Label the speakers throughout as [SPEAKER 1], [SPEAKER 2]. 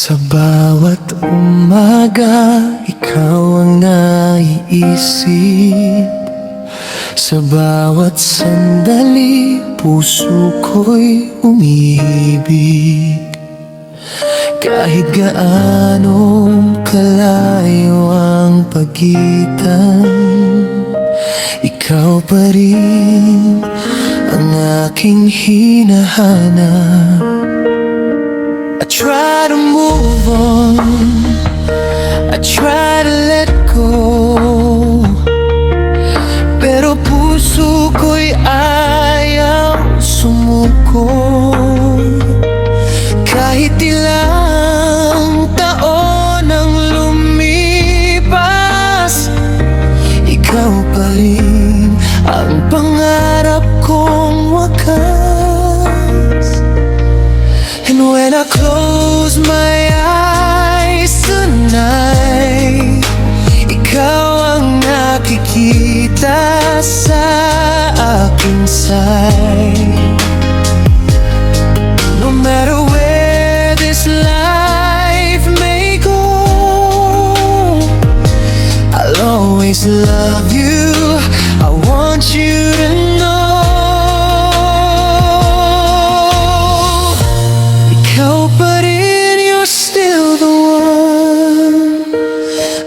[SPEAKER 1] Sa bawat umaga, ikaw ang naiisip. Sa bawat sandali, puso ko'y umiibig. Kahit gaanong kalayo ang pagitan, ikaw pa rin ang aking hinahanap. I try to move on, I try to let go, pero puso ko'y ayaw sumuko. Kahit ilang taon ang lumipas, ikaw pa rin ang pangarap kong wakas. And when I close my eyes tonight, ikaw ang nakikita sa aking side. No matter where this life may go, I'll always love you. I want you to know. Ikaw pa rin, you're still the one,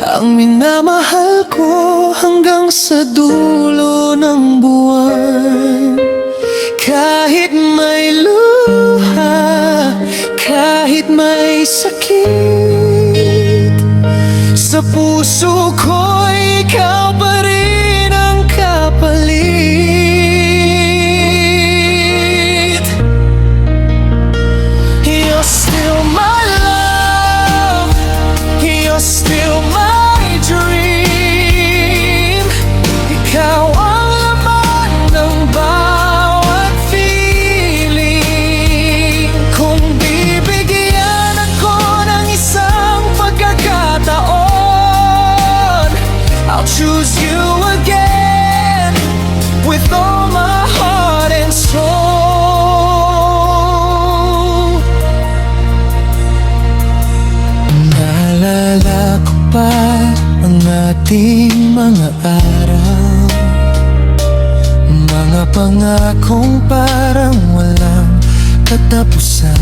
[SPEAKER 1] ang minamahal ko hanggang sa dulo ng buwan. Kahit may luha, kahit may sakit, sa puso ko'y ikaw pa rin ang kapalit. You're still my love, you're still my dream. Ikaw ang laman ng bawat feeling. Kung bibigyan ako ng isang pagkakataon, I'll choose you again with all my heart and soul. Naalala ko pa ang ating mga araw, mga pangakong parang walang katapusan.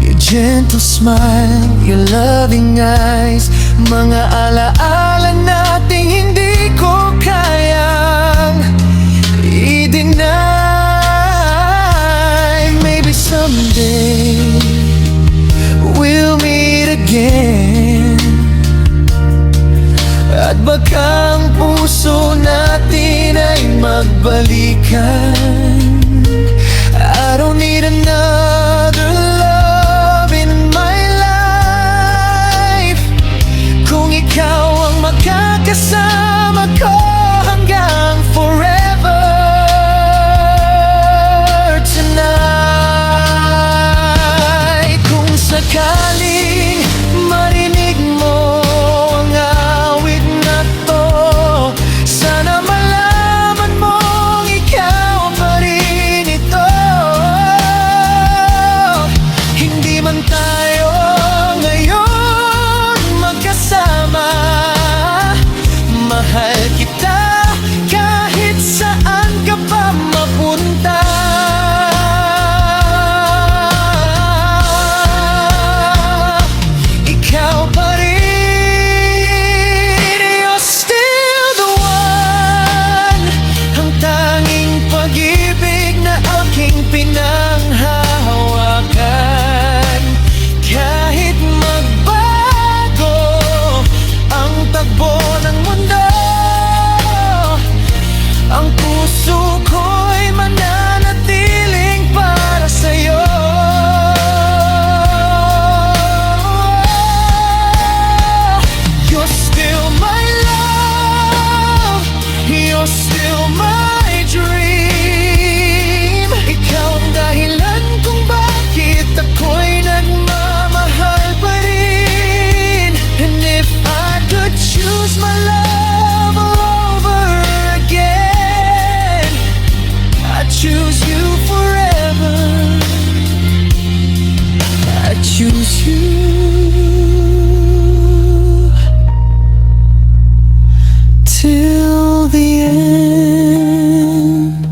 [SPEAKER 1] Your gentle smile, your loving eyes, mga alaala nating hindi ko kayang i-deny. Maybe someday we'll meet again, at baka ang puso natin ay magbalikan. I don't need another love in my life, kung ikaw ang makakasama ko hanggang forever. Tonight, kung sakaling marinig mo ang awit na to, sana malaman mong ikaw pa rin ito. Hindi man tayo ngayon magkasama, mahal kita kahit saan ka pa mapunta. Ikaw pa rin, you're still the one, ang tanging pag-ibig na aking pinanghahawakan. Kahit magbago ang tagbo ng mundo, ang puso ko'y mananatiling para sa'yo. You're still my love, you're still my dream. Ikaw ang dahilan kung bakit ako'y nagmamahal pa rin. And if I could choose my love all over again, I'd choose you forever. I'd choose you. Till the end.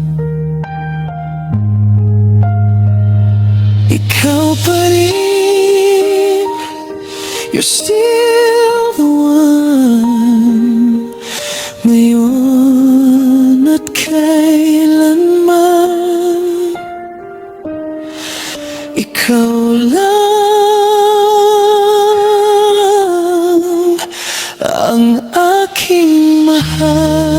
[SPEAKER 1] Ikaw pa rin, you're still the one. Ngayon at kailanman, ikaw lang ang aking mahal.